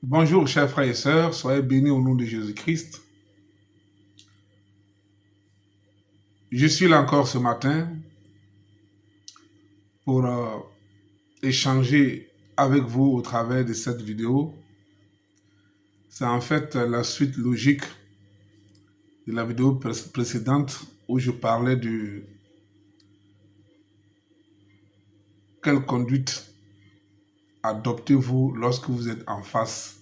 Bonjour chers frères et sœurs, soyez bénis au nom de Jésus-Christ. Je suis là encore ce matin pour échanger avec vous au travers de cette vidéo. C'est en fait la suite logique de la vidéo précédente où je parlais de quelle conduite adoptez-vous lorsque vous êtes en face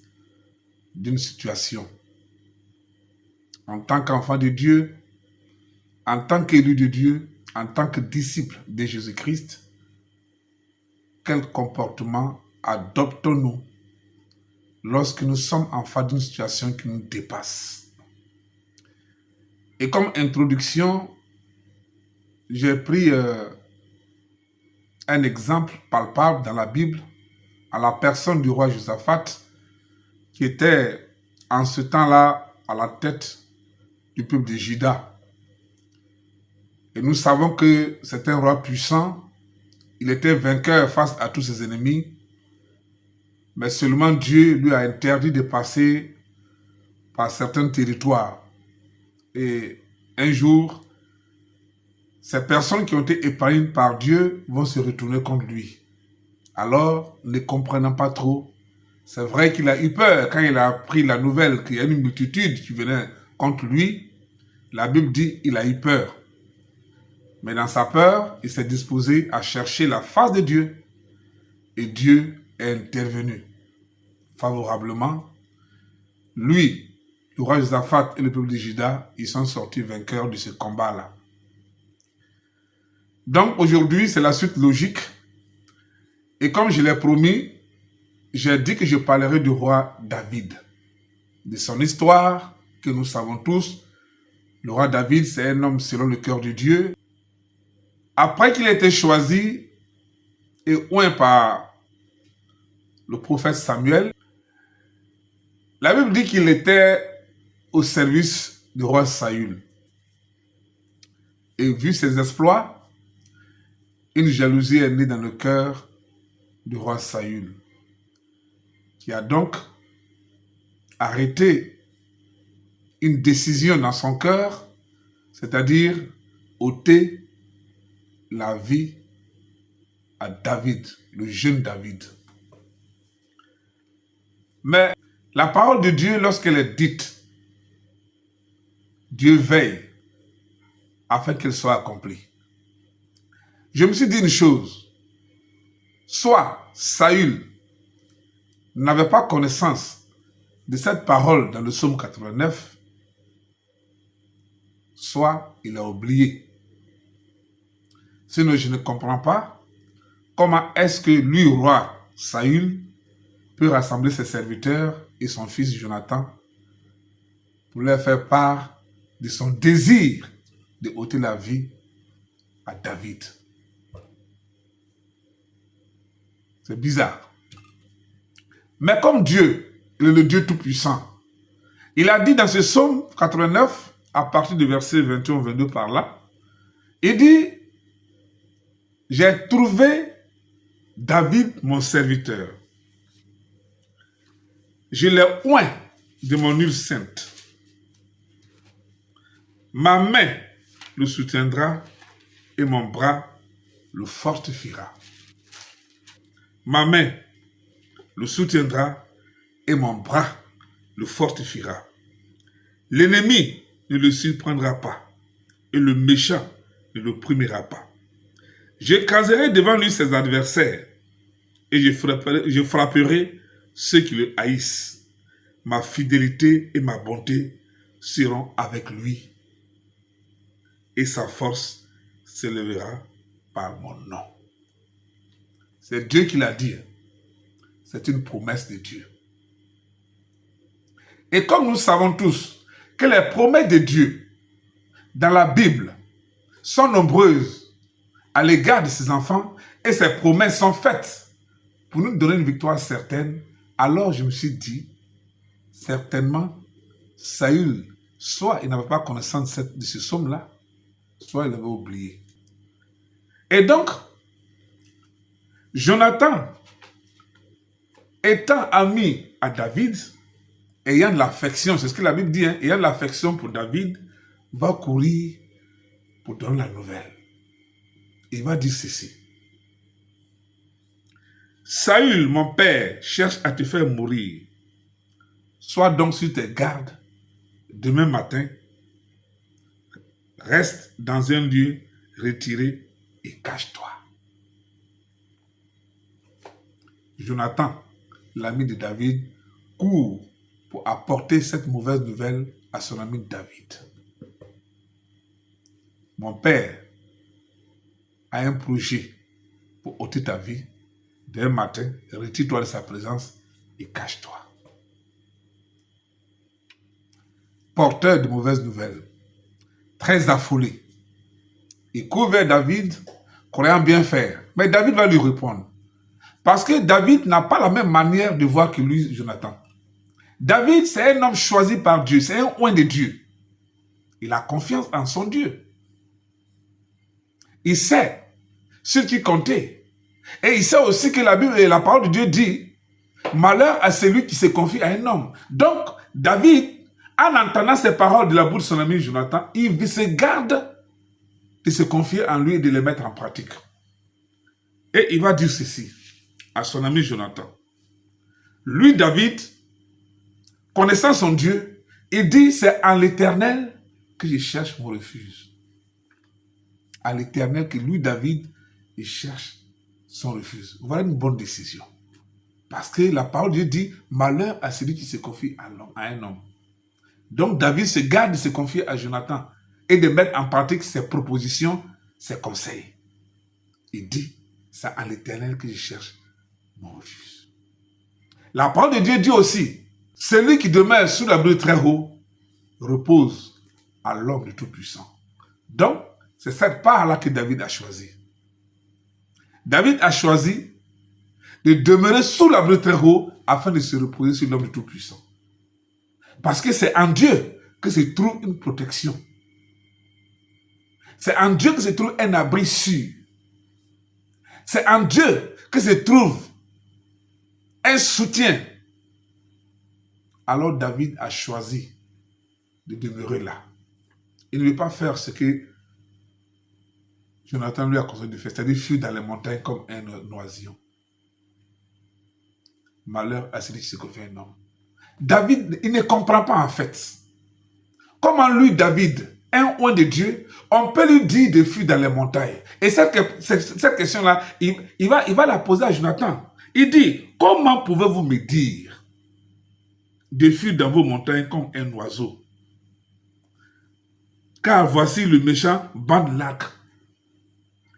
d'une situation. En tant qu'enfant de Dieu, en tant qu'élu de Dieu, en tant que disciple de Jésus-Christ, quel comportement adoptons-nous lorsque nous sommes en face d'une situation qui nous dépasse? Et comme introduction, j'ai pris un exemple palpable dans la Bible à la personne du roi Josaphat, qui était en ce temps-là à la tête du peuple de Juda. Et nous savons que c'est un roi puissant, il était vainqueur face à tous ses ennemis, mais seulement Dieu lui a interdit de passer par certains territoires. Et un jour, ces personnes qui ont été épargnées par Dieu vont se retourner contre lui. Alors, ne comprenant pas trop, c'est vrai qu'il a eu peur quand il a appris la nouvelle qu'il y a une multitude qui venait contre lui. La Bible dit qu'il a eu peur. Mais dans sa peur, il s'est disposé à chercher la face de Dieu. Et Dieu est intervenu favorablement. Lui, le roi Josaphat et le peuple de Juda, ils sont sortis vainqueurs de ce combat-là. Donc aujourd'hui, c'est la suite logique. Et comme je l'ai promis, j'ai dit que je parlerai du roi David, de son histoire que nous savons tous. Le roi David, c'est un homme selon le cœur de Dieu. Après qu'il ait été choisi et oint par le prophète Samuel, la Bible dit qu'il était au service du roi Saül. Et vu ses exploits, une jalousie est née dans le cœur du roi Saül, qui a donc arrêté une décision dans son cœur, c'est-à-dire ôter la vie à David, le jeune David. Mais la parole de Dieu, lorsqu'elle est dite, Dieu veille afin qu'elle soit accomplie. Je me suis dit une chose, soit Saül n'avait pas connaissance de cette parole dans le psaume 89, soit il a oublié. Sinon, je ne comprends pas comment est-ce que lui, roi Saül, peut rassembler ses serviteurs et son fils Jonathan pour leur faire part de son désir de ôter la vie à David. C'est bizarre. Mais comme Dieu, il est le Dieu Tout-Puissant, il a dit dans ce psaume 89, à partir du verset 21-22 par là, il dit, j'ai trouvé David mon serviteur. Je l'ai oint de mon huile sainte. Ma main le soutiendra et mon bras le fortifiera. Ma main le soutiendra et mon bras le fortifiera. L'ennemi ne le surprendra pas et le méchant ne le primera pas. J'écraserai devant lui ses adversaires et je frapperai ceux qui le haïssent. Ma fidélité et ma bonté seront avec lui et sa force s'élèvera par mon nom. C'est Dieu qui l'a dit. C'est une promesse de Dieu. Et comme nous savons tous que les promesses de Dieu dans la Bible sont nombreuses à l'égard de ses enfants et ces promesses sont faites pour nous donner une victoire certaine, alors je me suis dit, certainement, Saül, soit il n'avait pas connaissance de ce psaume-là, soit il l'avait oublié. Et donc, Jonathan étant ami à David, ayant de l'affection, c'est ce que la Bible dit, hein, ayant de l'affection pour David, va courir pour donner la nouvelle. Il va dire ceci. Saül, mon père, cherche à te faire mourir. Sois donc sur tes gardes. Demain matin, reste dans un lieu retiré et cache-toi. Jonathan, l'ami de David, court pour apporter cette mauvaise nouvelle à son ami David. Mon père a un projet pour ôter ta vie. Demain matin, retire-toi de sa présence et cache-toi. Porteur de mauvaises nouvelles, très affolé, il court vers David, croyant bien faire. Mais David va lui répondre. Parce que David n'a pas la même manière de voir que lui, Jonathan. David, c'est un homme choisi par Dieu, c'est un oint de Dieu. Il a confiance en son Dieu. Il sait ce qui comptait. Et il sait aussi que la Bible et la parole de Dieu dit, malheur à celui qui se confie à un homme. Donc, David, en entendant ces paroles de la bouche de son ami Jonathan, il se garde de se confier en lui et de les mettre en pratique. Et il va dire ceci à son ami Jonathan. Lui, David, connaissant son Dieu, il dit, c'est en l'Éternel que je cherche mon refuge. À l'Éternel que lui, David, il cherche son refuge. Voilà une bonne décision. Parce que la parole de Dieu dit, malheur à celui qui se confie à un homme. Donc David se garde de se confier à Jonathan et de mettre en pratique ses propositions, ses conseils. Il dit, c'est à l'Éternel que je cherche mon refuge. La parole de Dieu dit aussi, celui qui demeure sous l'abri très haut repose à l'homme de Tout-Puissant. Donc, c'est cette part-là que David a choisi. David a choisi de demeurer sous l'abri très haut afin de se reposer sur l'homme de Tout-Puissant. Parce que c'est en Dieu que se trouve une protection. C'est en Dieu que se trouve un abri sûr. C'est en Dieu que se trouve un soutien. Alors David a choisi de demeurer là. Il ne veut pas faire ce que Jonathan lui a conseillé de faire, c'est-à-dire fuir dans les montagnes comme un oisillon. Malheur à celui qui se confie à un homme. David, il ne comprend pas en fait. Comment lui, David, un oint de Dieu, on peut lui dire de fuir dans les montagnes. Et cette question-là, il va la poser à Jonathan. Il dit, comment pouvez-vous me dire de fuir dans vos montagnes comme un oiseau? Car voici le méchant bande l'arc.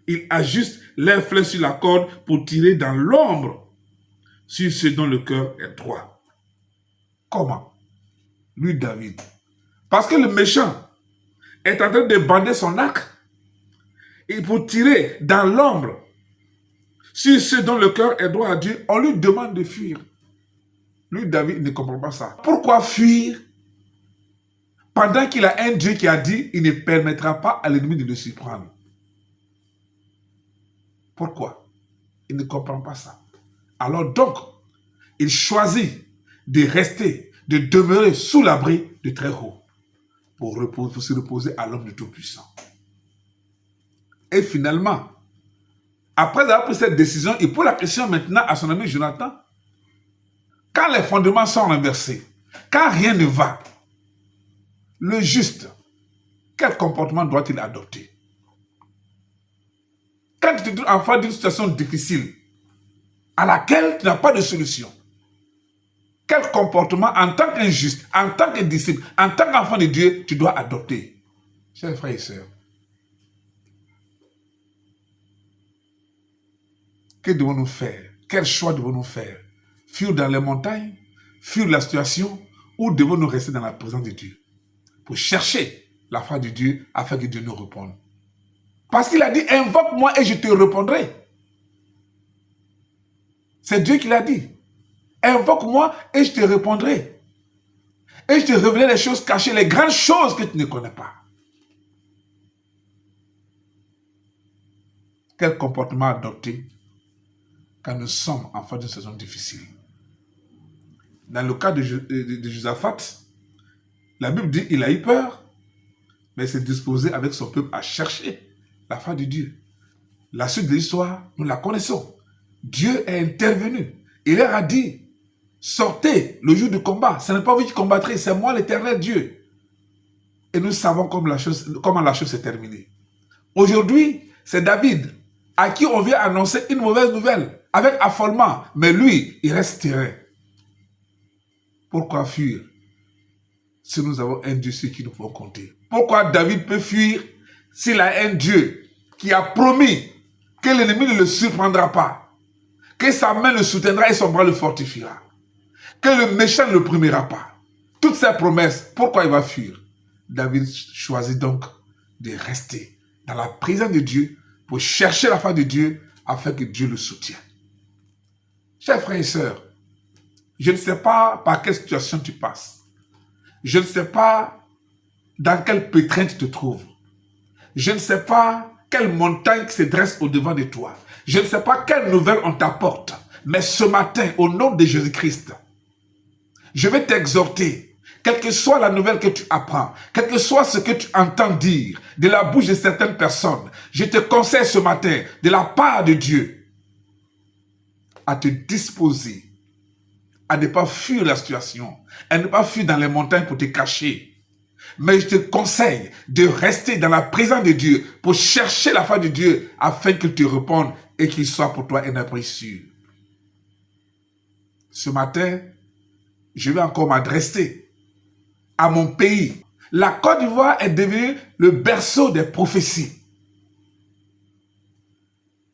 Il ajuste les flèches sur la corde pour tirer dans l'ombre sur ce dont le cœur est droit. Comment? Lui, David. Parce que le méchant est en train de bander son arc et pour tirer dans l'ombre sur ce dont le cœur est droit à Dieu, on lui demande de fuir. Lui, David, ne comprend pas ça. Pourquoi fuir pendant qu'il a un Dieu qui a dit il ne permettra pas à l'ennemi de le surprendre? Pourquoi? Il ne comprend pas ça. Alors donc, il choisit de rester, de demeurer sous l'abri de très haut pour se reposer à l'homme de Tout-Puissant. Et finalement, après avoir pris cette décision, il pose la question maintenant à son ami Jonathan. Quand les fondements sont renversés, quand rien ne va, le juste, quel comportement doit-il adopter? Quand tu te trouves en face d'une situation difficile, à laquelle tu n'as pas de solution, quel comportement en tant qu'injuste, en tant que disciple, en tant qu'enfant de Dieu, tu dois adopter? Chers frères et sœurs, que devons-nous faire? Quel choix devons-nous faire? Fuir dans les montagnes? Fuir la situation? Ou devons-nous rester dans la présence de Dieu pour chercher la face de Dieu afin que Dieu nous réponde? Parce qu'il a dit, invoque-moi et je te répondrai. C'est Dieu qui l'a dit. Invoque-moi et je te répondrai. Et je te révélerai les choses cachées, les grandes choses que tu ne connais pas. Quel comportement adopter quand nous sommes en face d'une saison difficile? dans le cas de Josaphat, la Bible dit qu'il a eu peur, mais il s'est disposé avec son peuple à chercher la face de Dieu. La suite de l'histoire, nous la connaissons. Dieu est intervenu. Il leur a dit, sortez le jour du combat. Ce n'est pas vous qui combattrez, c'est moi l'Éternel Dieu. Et nous savons comment la chose s'est terminée. Aujourd'hui, c'est David à qui on vient annoncer une mauvaise nouvelle avec affolement. Mais lui, il reste terrain. Pourquoi fuir si nous avons un Dieu sur qui nous pouvons compter? Pourquoi David peut fuir s'il a un Dieu qui a promis que l'ennemi ne le surprendra pas, que sa main le soutiendra et son bras le fortifiera, que le méchant ne le primera pas? Toutes ces promesses, pourquoi il va fuir? David choisit donc de rester dans la présence de Dieu pour chercher la face de Dieu afin que Dieu le soutienne. Chers frères et sœurs, je ne sais pas par quelle situation tu passes. Je ne sais pas dans quel pétrin tu te trouves. Je ne sais pas quelle montagne se dresse au-devant de toi. Je ne sais pas quelle nouvelle on t'apporte. Mais ce matin, au nom de Jésus-Christ, je vais t'exhorter. Quelle que soit la nouvelle que tu apprends, quel que soit ce que tu entends dire de la bouche de certaines personnes, je te conseille ce matin, de la part de Dieu, à te disposer, à ne pas fuir la situation, à ne pas fuir dans les montagnes pour te cacher. Mais je te conseille de rester dans la présence de Dieu pour chercher la face de Dieu afin qu'il te réponde et qu'il soit pour toi un abri sûr. Ce matin, je vais encore m'adresser à mon pays. La Côte d'Ivoire est devenue le berceau des prophéties.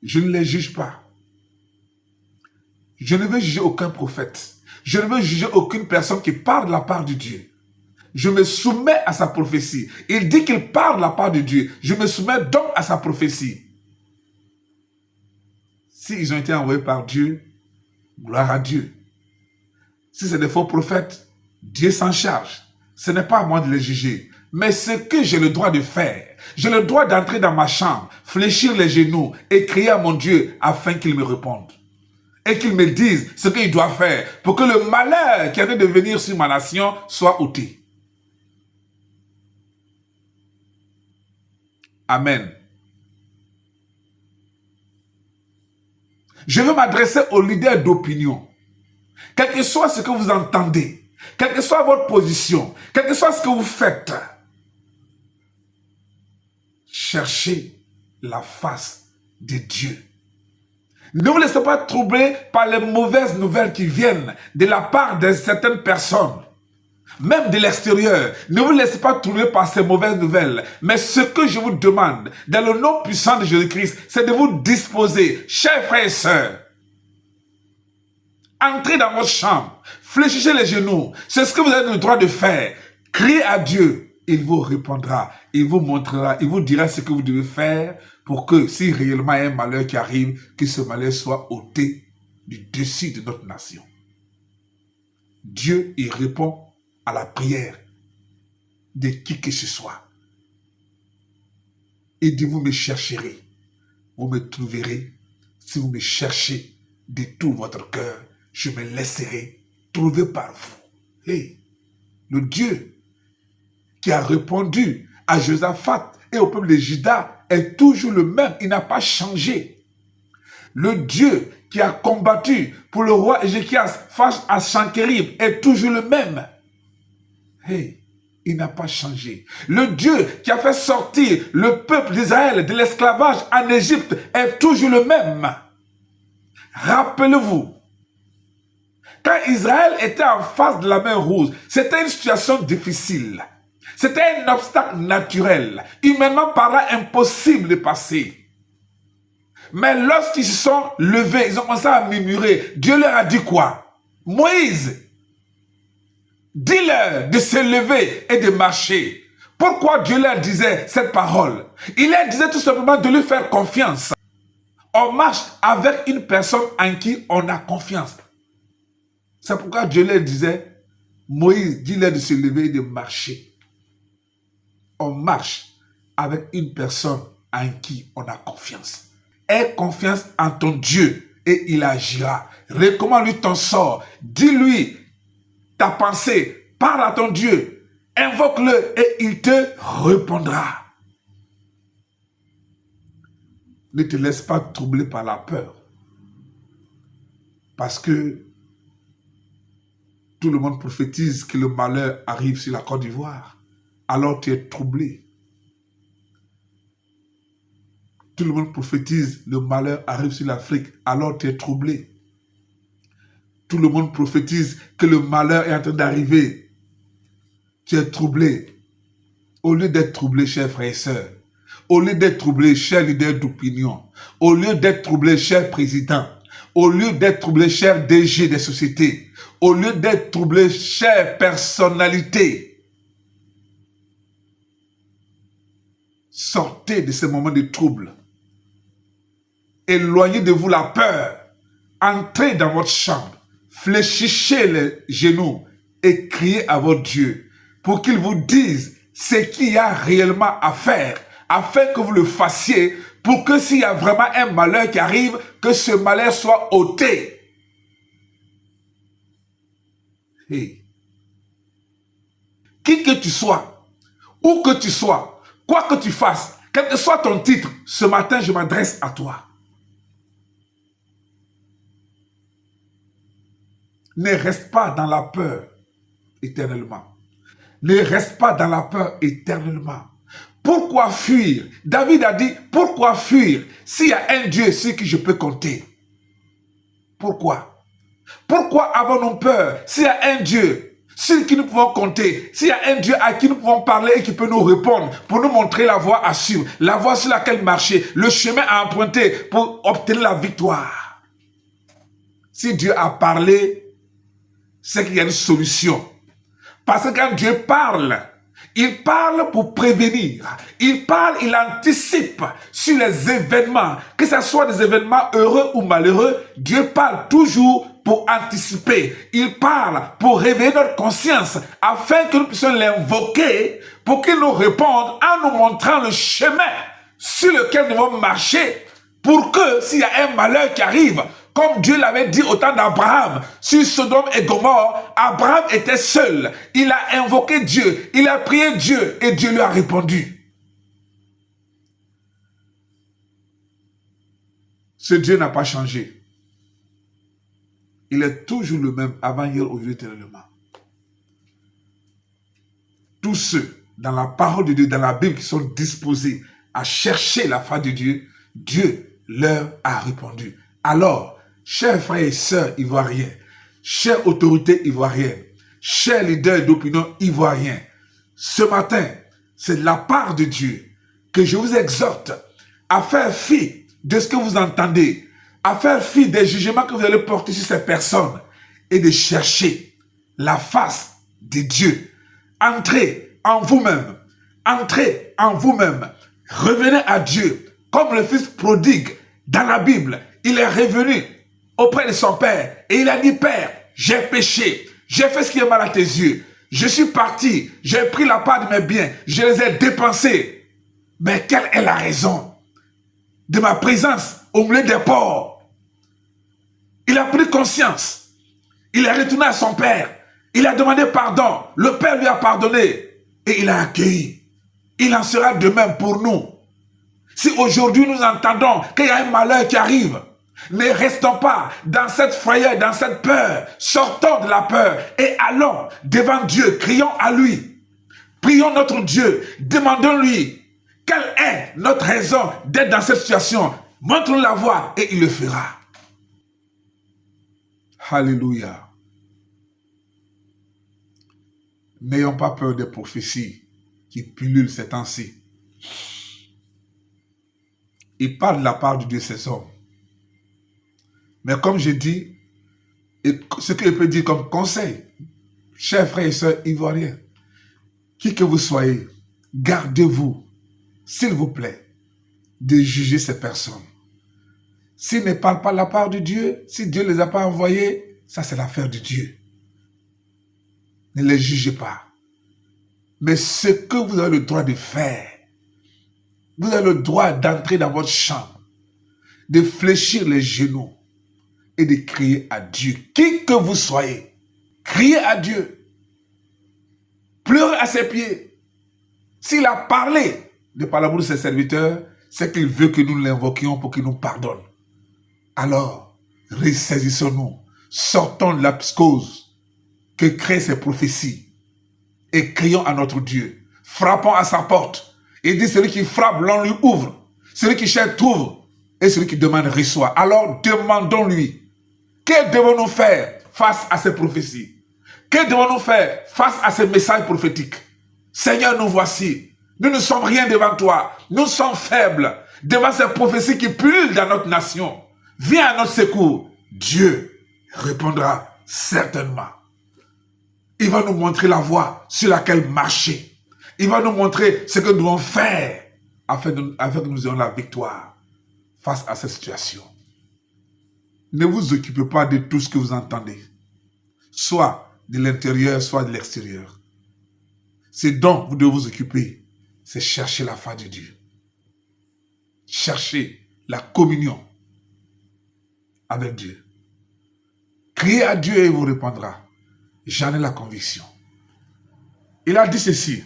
Je ne les juge pas. Je ne veux juger aucun prophète. Je ne veux juger aucune personne qui parle de la part de Dieu. Je me soumets à sa prophétie. Il dit qu'il parle de la part de Dieu. Je me soumets donc à sa prophétie. S'ils ont été envoyés par Dieu, gloire à Dieu. Si c'est des faux prophètes, Dieu s'en charge. Ce n'est pas à moi de les juger. Mais ce que j'ai le droit de faire, j'ai le droit d'entrer dans ma chambre, fléchir les genoux et crier à mon Dieu afin qu'il me réponde. Et qu'il me dise ce qu'il doit faire pour que le malheur qui a de venir sur ma nation soit ôté. Amen. Je veux m'adresser aux leaders d'opinion. Quel que soit ce que vous entendez, quelle que soit votre position, quel que soit ce que vous faites, cherchez la face de Dieu. Ne vous laissez pas troubler par les mauvaises nouvelles qui viennent de la part de certaines personnes, même de l'extérieur. Ne vous laissez pas troubler par ces mauvaises nouvelles. Mais ce que je vous demande, dans le nom puissant de Jésus-Christ, c'est de vous disposer, chers frères et sœurs. Entrez dans votre chambre, fléchissez les genoux. C'est ce que vous avez le droit de faire. Criez à Dieu. Il vous répondra, il vous montrera, il vous dira ce que vous devez faire pour que, si réellement il y a un malheur qui arrive, que ce malheur soit ôté du dessus de notre nation. Dieu, il répond à la prière de qui que ce soit. Il dit, vous me chercherez, vous me trouverez, si vous me cherchez de tout votre cœur, je me laisserai trouver par vous. Hey, le Dieu qui a répondu à Josaphat et au peuple de Juda est toujours le même, il n'a pas changé. Le Dieu qui a combattu pour le roi Ézéchias face à Sanchérib est toujours le même. Hey, il n'a pas changé. Le Dieu qui a fait sortir le peuple d'Israël de l'esclavage en Égypte est toujours le même. Rappelez-vous, quand Israël était en face de la mer Rouge, c'était une situation difficile. C'était un obstacle naturel, humainement parlant impossible de passer. Mais lorsqu'ils se sont levés, ils ont commencé à murmurer. Dieu leur a dit quoi? Moïse, dis-leur de se lever et de marcher. Pourquoi Dieu leur disait cette parole? Il leur disait tout simplement de lui faire confiance. On marche avec une personne en qui on a confiance. C'est pourquoi Dieu leur disait, Moïse, dis-leur de se lever et de marcher. On marche avec une personne en qui on a confiance. Aie confiance en ton Dieu et il agira. Recommande-lui ton sort. Dis-lui ta pensée, parle à ton Dieu, invoque-le et il te répondra. Ne te laisse pas troubler par la peur. Parce que tout le monde prophétise que le malheur arrive sur la Côte d'Ivoire. Alors tu es troublé. Tout le monde prophétise le malheur arrive sur l'Afrique. Alors tu es troublé. Tout le monde prophétise que le malheur est en train d'arriver. Tu es troublé. Au lieu d'être troublé, chers frères et sœurs, au lieu d'être troublé, chers leaders d'opinion, au lieu d'être troublé, chers présidents, au lieu d'être troublé, chers DG des sociétés, au lieu d'être troublé, chères personnalités, sortez de ces moments de trouble. Éloignez de vous la peur. Entrez dans votre chambre. Fléchissez les genoux et criez à votre Dieu pour qu'il vous dise ce qu'il y a réellement à faire, afin que vous le fassiez, pour que s'il y a vraiment un malheur qui arrive, que ce malheur soit ôté. Hey. Qui que tu sois, où que tu sois, quoi que tu fasses, quel que soit ton titre, ce matin je m'adresse à toi. Ne reste pas dans la peur éternellement. Ne reste pas dans la peur éternellement. Pourquoi fuir? David a dit, pourquoi fuir s'il y a un Dieu sur qui je peux compter? Pourquoi? Pourquoi avons-nous peur s'il y a un Dieu sur qui nous pouvons compter, s'il y a un Dieu à qui nous pouvons parler et qui peut nous répondre pour nous montrer la voie à suivre, la voie sur laquelle marcher, le chemin à emprunter pour obtenir la victoire? Si Dieu a parlé, c'est qu'il y a une solution. Parce que quand Dieu parle, il parle pour prévenir. Il parle, il anticipe sur les événements. Que ce soit des événements heureux ou malheureux, Dieu parle toujours pour anticiper. Il parle pour réveiller notre conscience afin que nous puissions l'invoquer pour qu'il nous réponde en nous montrant le chemin sur lequel nous devons marcher pour que s'il y a un malheur qui arrive, comme Dieu l'avait dit au temps d'Abraham, sur Sodome et Gomorrhe, Abraham était seul. Il a invoqué Dieu, il a prié Dieu et Dieu lui a répondu. Ce Dieu n'a pas changé. Il est toujours le même, avant, hier, aujourd'hui, éternellement. Tous ceux, dans la parole de Dieu, dans la Bible, qui sont disposés à chercher la face de Dieu, Dieu leur a répondu. Alors, chers frères et sœurs ivoiriens, chères autorités ivoiriennes, chers leaders d'opinion ivoiriens, ce matin, c'est de la part de Dieu que je vous exhorte à faire fi de ce que vous entendez, à faire fi des jugements que vous allez porter sur ces personnes et de chercher la face de Dieu. Entrez en vous-même, entrez en vous-même, revenez à Dieu comme le fils prodigue dans la Bible. Il est revenu auprès de son père et il a dit, Père, j'ai péché, j'ai fait ce qui est mal à tes yeux, je suis parti, j'ai pris la part de mes biens, je les ai dépensés. Mais quelle est la raison de ma présence au milieu des pauvres? Il a pris conscience, il est retourné à son père, il a demandé pardon, le père lui a pardonné et il a accueilli. Il en sera de même pour nous. Si aujourd'hui nous entendons qu'il y a un malheur qui arrive, ne restons pas dans cette frayeur, dans cette peur. Sortons de la peur et allons devant Dieu, crions à lui. Prions notre Dieu, demandons-lui quelle est notre raison d'être dans cette situation. Montre-nous la voie et il le fera. Alléluia. N'ayons pas peur des prophéties qui pullulent ces temps-ci. Il parle de la part de Dieu, ces hommes. Mais comme je dis, et ce que je peux dire comme conseil, chers frères et sœurs ivoiriens, qui que vous soyez, gardez-vous, s'il vous plaît, de juger ces personnes. S'ils ne parlent pas de la part de Dieu, si Dieu ne les a pas envoyés, ça c'est l'affaire de Dieu. Ne les jugez pas. Mais ce que vous avez le droit de faire, vous avez le droit d'entrer dans votre chambre, de fléchir les genoux et de crier à Dieu. Qui que vous soyez, Criez à Dieu. Pleurez à ses pieds. S'il a parlé de par l'amour de ses serviteurs, c'est qu'il veut que nous l'invoquions pour qu'il nous pardonne. Alors, ressaisissons-nous. Sortons de la psychose que créent ces prophéties et crions à notre Dieu. Frappons à sa porte. Et dit, celui qui frappe, l'on lui ouvre. Celui qui cherche, trouve. Et celui qui demande, reçoit. Alors, demandons-lui. Que devons-nous faire face à ces prophéties? Que devons-nous faire face à ces messages prophétiques? Seigneur, nous voici. Nous ne sommes rien devant toi. Nous sommes faibles devant ces prophéties qui pullulent dans notre nation. Viens à notre secours. Dieu répondra certainement. Il va nous montrer la voie sur laquelle marcher. Il va nous montrer ce que nous devons faire afin que nous ayons la victoire face à cette situation. Ne vous occupez pas de tout ce que vous entendez, soit de l'intérieur, soit de l'extérieur. Ce dont vous devez vous occuper, c'est chercher la face de Dieu. Chercher la communion avec Dieu. Criez à Dieu et il vous répondra. J'en ai la conviction. Il a dit ceci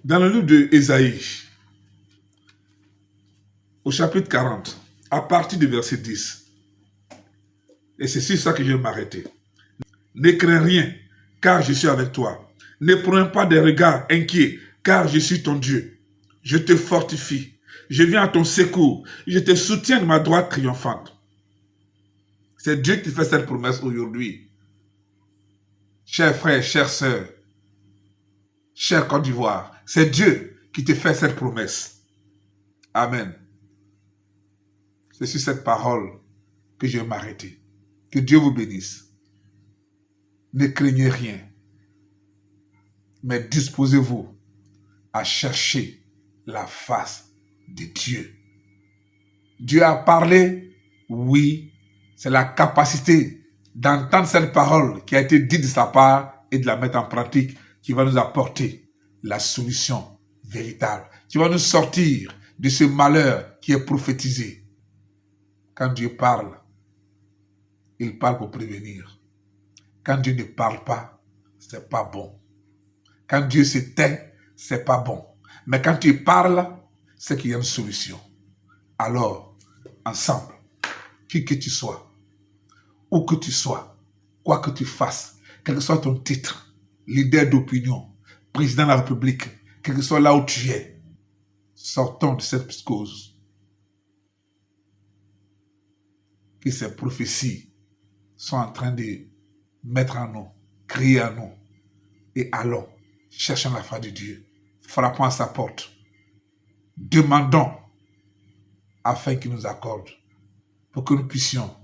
dans le livre d'Ésaïe, au chapitre 40, à partir du verset 10. Et c'est sur ça que je vais m'arrêter. Ne crains rien, car je suis avec toi. Ne prends pas des regards inquiets, car je suis ton Dieu. Je te fortifie. Je viens à ton secours. Je te soutiens de ma droite triomphante. C'est Dieu qui fait cette promesse aujourd'hui. Chers frères, chères sœurs, chers Côte d'Ivoire, c'est Dieu qui te fait cette promesse. Amen. C'est sur cette parole que je vais m'arrêter. Que Dieu vous bénisse. Ne craignez rien, mais disposez-vous à chercher la face de Dieu. Dieu a parlé, oui, c'est la capacité d'entendre cette parole qui a été dite de sa part et de la mettre en pratique qui va nous apporter la solution véritable, qui va nous sortir de ce malheur qui est prophétisé. Quand Dieu parle, il parle pour prévenir. Quand Dieu ne parle pas, c'est pas bon. Quand Dieu se tait, c'est pas bon. Mais quand tu parles, c'est qu'il y a une solution. Alors, ensemble, qui que tu sois, où que tu sois, quoi que tu fasses, quel que soit ton titre, leader d'opinion, président de la République, quel que soit là où tu es, sortons de cette psychose. Que ces prophéties sont en train de mettre en nous, crier à nous, et allons, cherchons la face de Dieu, frappons à sa porte, demandons afin qu'il nous accorde, pour que nous puissions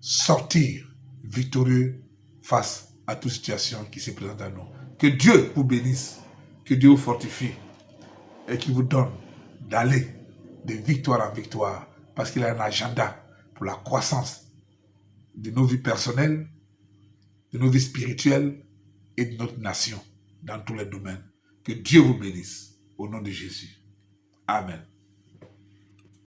sortir victorieux face à toute situation qui se présente à nous. Que Dieu vous bénisse, que Dieu vous fortifie et qu'il vous donne d'aller de victoire en victoire parce qu'il a un agenda pour la croissance de nos vies personnelles, de nos vies spirituelles et de notre nation dans tous les domaines. Que Dieu vous bénisse au nom de Jésus. Amen.